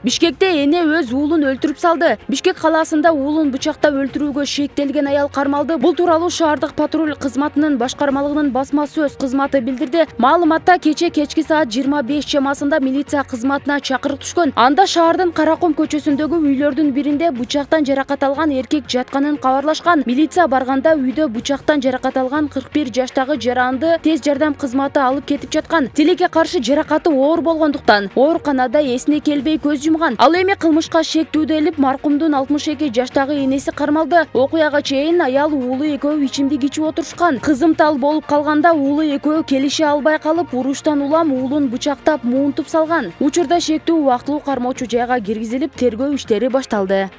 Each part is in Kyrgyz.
Бишкекте эне өз уулун өлтүрүп салды. Бишкек калаасында уулун бычактап өлтүрүүгө шектелген аял кармалды. Бул тууралуу шаардык патруль кызматынын башкармалыгынын басма сөз кызматы билдирди. Маалыматта кечки саат 25 чамасында милиция кызматына чакырык түшкөн. Анда шаардын Караком көчөсүндөгү үйлөрдүн биринде бычактан жаракат алган эркек жатканын кабарлашкан. Милиция барганда үйдө бычактан жаракат алган 41 жаштагы жаранды тез жардам кызматы алып кетип жаткан. Тилекке каршы жаракаты оор болгондуктан ооруканада эсине келбей көз жумган. Ал эми кылмышка шектүүдө элип маркумдун 62 жаштагы энеси кармалды. Окуяга чейин аял уулу экөө ичимдик ичип отурушкан. Кызымтал болуп калганда уулу экөө келише албай калып, уруштан улам уулун бычактап муунтуп салган. Учурда шектүү убактылуу кармоочу жайга киргизилип, тергөө иштери башталды.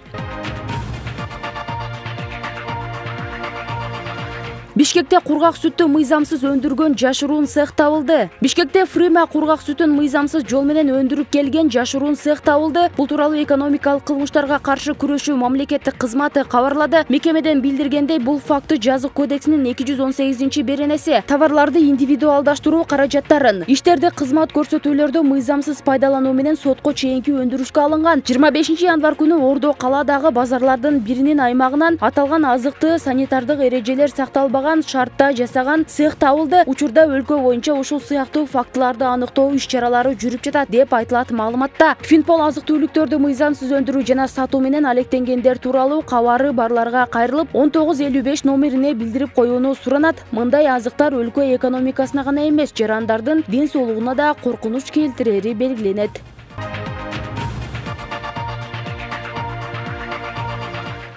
Бишкекте кургак сүттү мыйзамсыз өндүргөн жашыруун цех табылды. Бишкекте Фрима кургак сүтүн мыйзамсыз жол менен өндүрүп келген жашыруун цех табылды. Бул тууралуу экономикалык кылмыштарга каршы күрөшүү мамлекеттик кызматы кабарлады. Мекемеден билдиргендей, бул факты жазык кодексинин 218-беренеси товарларды индивидуалдаштыруу каражаттарын, иштерди кызмат көрсөтүүлөрдү мыйзамсыз пайдалануу менен сотко чейинки өндүрүшкө алынган. 25 январь күнү Ордо калаадагы базарлардын биринин аймагынан аталган азыкты санитардык эрежелер сакталбаган шартта жасаган цех табылды. Учурда өлкө боюнча ушул сыяктуу фактыларды аныктоо иш-чаралары жүрүп жатат деп айтылат маалыматта. Финпол азык-түлүктөрдү мыйзамсыз өндүрүү жана сатуу менен алектенгендер тууралуу кабары барларга кайрылып 1955 номерине билдирип коюуну суранат. Мындай азыктар өлкө экономикасына гана эмес, жарандардын ден соолугуна да коркунуч келтирери белгиленет.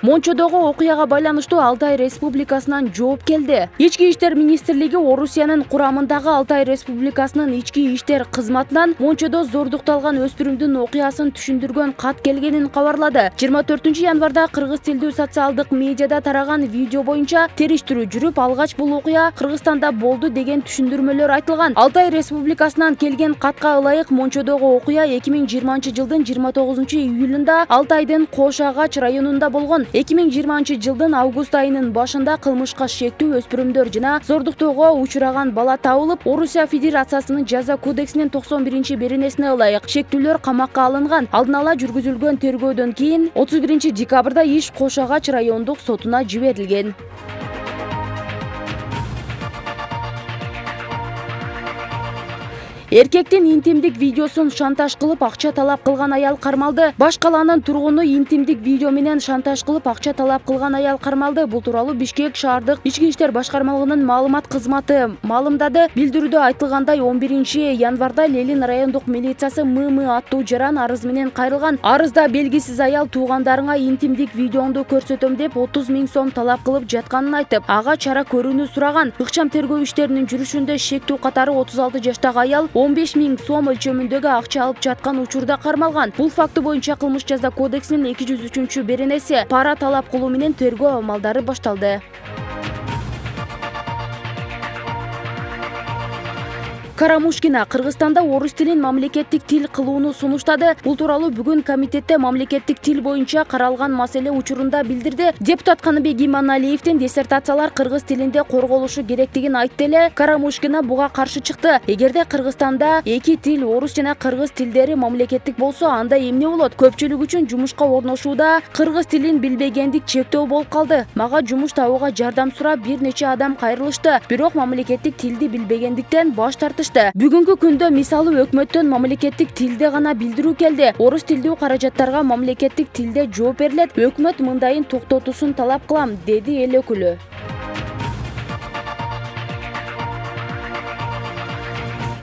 Мончодогу окуяга байланыштуу Алтай Республикасынан жооп келди. Ички иштер министрлиги Орусиянын курамындагы Алтай Республикасынын ички иштер кызматынан Мончодо зордукталган өспүрүмдүн окуясын түшүндүргөн кат келгенин кабарлады. 24 январда кыргыз тилдүү социалдык медиада тараган видео боюнча териштирүү жүрүп, алгач бул окуя Кыргызстанда болду деген түшүндүрмөлөр айтылган. Алтай Республикасынан келген катка ылайык Мончодогу окуя 2020 жылдын 29 июлунда Алтайдын Кош Агач районунда болгон. 2020 жылдын август айынын башында кылмышка шектүү өспүрүмдөр жана зордуктоого учураган бала табылып, Орусия Федерациясынын жаза кодексинин 91-беренесине ылайык шектүүлөр камакка алынган. Алдын ала жүргүзүлгөн тергөөдөн кийин 31 декабрда иш Кош Агач райондук сотуна жиберилген. Эркектин интимдик видеосун шантаж кылып акча талап кылган аял кармалды. Баш калаанын тургуну интимдик видео менен шантаж кылып акча талап кылган аял кармалды. Бул тууралуу Бишкек шаардык ички иштер башкармалыгынын маалымат кызматы маалымдады. Билдирүүдө айтылгандай 11 январда Лелин райондук милициясы ММ аттуу жаран арыз менен кайрылган. Арызда белгисиз аял туугандарыңа интимдик видеоңду көрсөтөм деп 30 000 сом талап кылып жатканын айтып, ага чара көрүүнү сураган. Ыкчам тергөө иштеринин жүрүшүндө шектүү катары 36 жаштагы аял 15 000 сом өлчөмүндөгү акча алып жаткан учурда кармалган. Бул факты боюнча кылмыш жаза кодексинин 203-беренеси пара талап кылуу менен тергөө амалдары башталды. Карамушкина Кыргызстанда орус тилин мамлекеттик тил кылууну сунуштады. Бул тууралуу бүгүн комитетте мамлекеттик тил боюнча каралган маселе учурунда билдирди. Депутат Каныбек Иманалиевдин диссертациялар кыргыз тилинде корголушу керектигин айтты эле Карамушкина буга каршы чыкты. Эгерде Кыргызстанда эки тил, орус жана кыргыз тилдери мамлекеттик болсо, анда эмне болот? Көпчүлүк үчүн жумушка орношууда кыргыз тилин билбегендик чектөө болуп калды. Мага жумуш табууга жардам сурап бир нече адам кайрылышты. Бирок мамлекеттик тилди билбегендиктен баш тартышты. Бүгүнкү күндө мисалы өкмөттөн мамлекеттик тилде гана билдирүү келди. Орус тилдүү каражаттарга мамлекеттик тилде жооп берилет. Өкмөт мындайын токтотуусун талап кылам, деди эл өкүлү.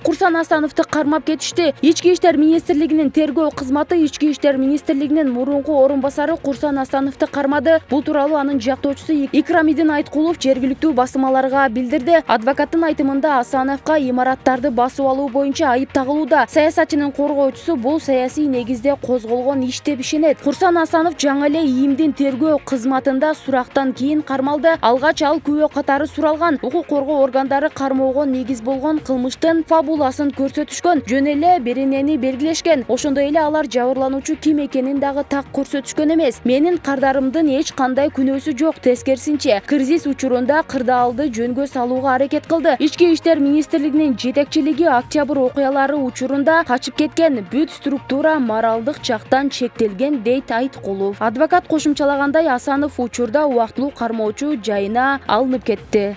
Курсан Асановду кармап кетишти. Ички иштер министрлигинин тергөө кызматы Ички иштер министрлигинин мурунку орун басары Курсан Асановду кармады. Бул тууралуу анын жактоочусу Икрамидин Айткулов жергиликтүү басылмаларга билдирди. Адвокаттын айтымында Асановго имараттарды басып алуу боюнча айып тагылууда. Саясатчынын коргоочусу бул саясий негизде козголгон иш деп ишенет. Курсан Асанов жаңы эле ИИМдин тергөө кызматында сурактан кийин кармалды. Алгач ал күбө катары суралган. Укук коргоо органдары кармоого негиз болгон кылмыштын фабул формуласын көрсөтүшкөн, жөн эле беренени белгилешкен. Ошондой эле алар жабырлануучу ким экенин дагы так көрсөтүшкөн эмес. Менин кардарымдын эч кандай күнөөсү жок, тескерисинче кризис учурунда кырдаалды жөнгө салууга аракет кылды. Ички иштер министрлигинин жетекчилиги октябрь окуялары учурунда качып кеткен, бүт структура моралдык жактан чектелген дейт Айткулов. Адвокат кошумчалагандай, Асанов учурда убактылуу кармоочу жайына алынып кетти.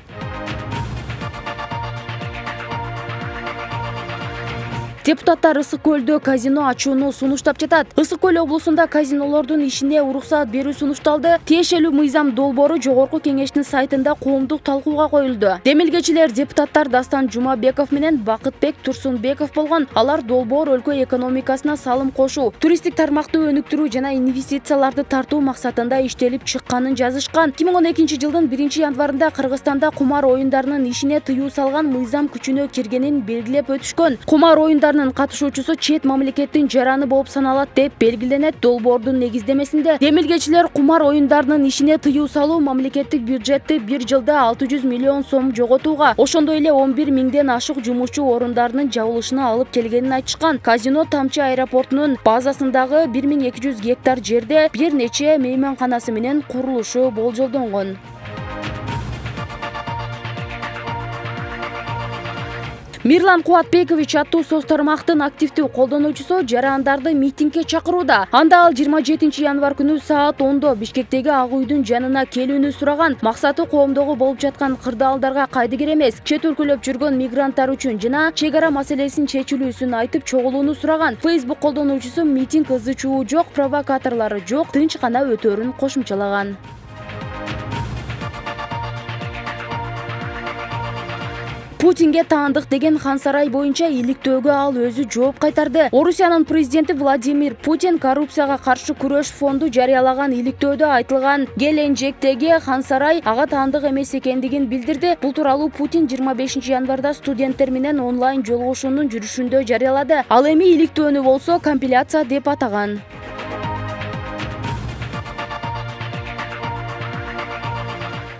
Депутаттар Ысык көлдө казино ачууну сунуштап жатат. Ысык көл облусунда казинолордун ишине уруксаат берүү сунушталды. Тиешелүү мыйзам долбоору жогорку кеңештин сайтында коомдук талкууга коюлду. Демилгечилер депутаттар Дастан Жумабеков менен Бакытбек Турсунбеков болгон. Алар долбоор өлкө экономикасына салым кошуу, туристтик тармакты өнүктүрүү жана инвестицияларды тартуу максатында иштелип чыкканын жазышкан. 2012 жылдын 1-январында Кыргызстанда кумар оюндарынын ишине тыюу салган мыйзам күчүнө киргенин белгилеп өтүшкөн. Кумар оюндарынын катышуучусу чет мамлекеттин жараны болуп саналат деп белгиленет долбоордун негиздемесинде. Демилгечилер кумар оюндарынын ишине тыюу салуу мамлекеттик бюджетти бир жылда 600 миллион сом жоготууга, ошондой эле 11 миңден ашык жумушчу орундарынын жабылышына алып келгенин айтышкан. Казино Тамчы аэропортунун базасындагы 1200 гектар жерде бир нече мейманканасы менен курулушу болжолдонгон. Мирлан Кубатбекович аттуу соц тармактын активдүү колдонуучусу жарандарды митингге чакырууда. Анда ал 27 январ күнү саат 10-до Бишкектеги Ак үйдүн жанына келүүнү сураган. Максаты коомдогу болуп жаткан кырдаалдарга кайдыгер эмес, чет өлкөлөп жүргөн мигранттар үчүн жана чек ара маселесин чечилүүсүн айтып чогулууну сураган. Facebook колдонуучусу митинг ызы чуу жок, провокаторлору жок, тынч гана өтөрүн кошумчалаган. Путинге таандык деген Хан сарай боюнча иликтөөгө ал өзү жооп кайтарды. Орусиянын президенти Владимир Путин коррупцияга каршы күрөш фонду жарыялаган иликтөөдө айтылган келенжектеги Хан сарай ага таандык эмес экендигин билдирди. Бул тууралуу Путин 25 январда студенттер менен онлайн жолугушуунун жүрүшүндө жарыялады. Ал эми иликтөөнү болсо компиляция деп атаган.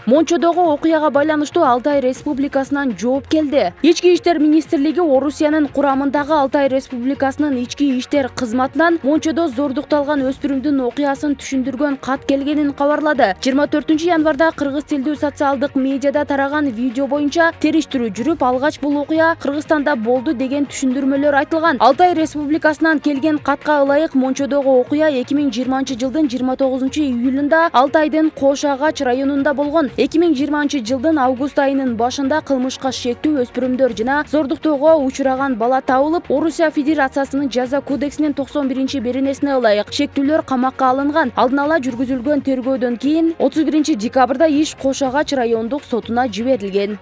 Мончодогу окуяга байланыштуу Алтай Республикасынан жооп келди. Ички иштер министрлиги Орусиянын курамындагы Алтай Республикасынын ички иштер кызматынан Мончодо зордукталган өспүрүмдүн окуясын түшүндүргөн кат келгенин кабарлады. 24 январда кыргыз тилдүү социалдык медиада тараган видео боюнча териштирүү жүрүп, алгач бул окуя Кыргызстанда болду деген түшүндүрмөлөр айтылган. Алтай Республикасынан келген катка ылайык Мончодогу окуя 2020 жылдын 29 июлунда Алтайдын Кош Агач районунда болгон. 2020 жылдын август айынын башында кылмышка шектүү өспүрүмдөр жана зордуктоого учураган бала табылып, Орусия Федерациясынын жаза кодексинин 91 беренесине ылайык шектүүлөр камакка алынган. Алдын ала жүргүзүлгөн тергөөдөн кийин 31 декабрда иш Кош Агач райондук сотуна жиберилген.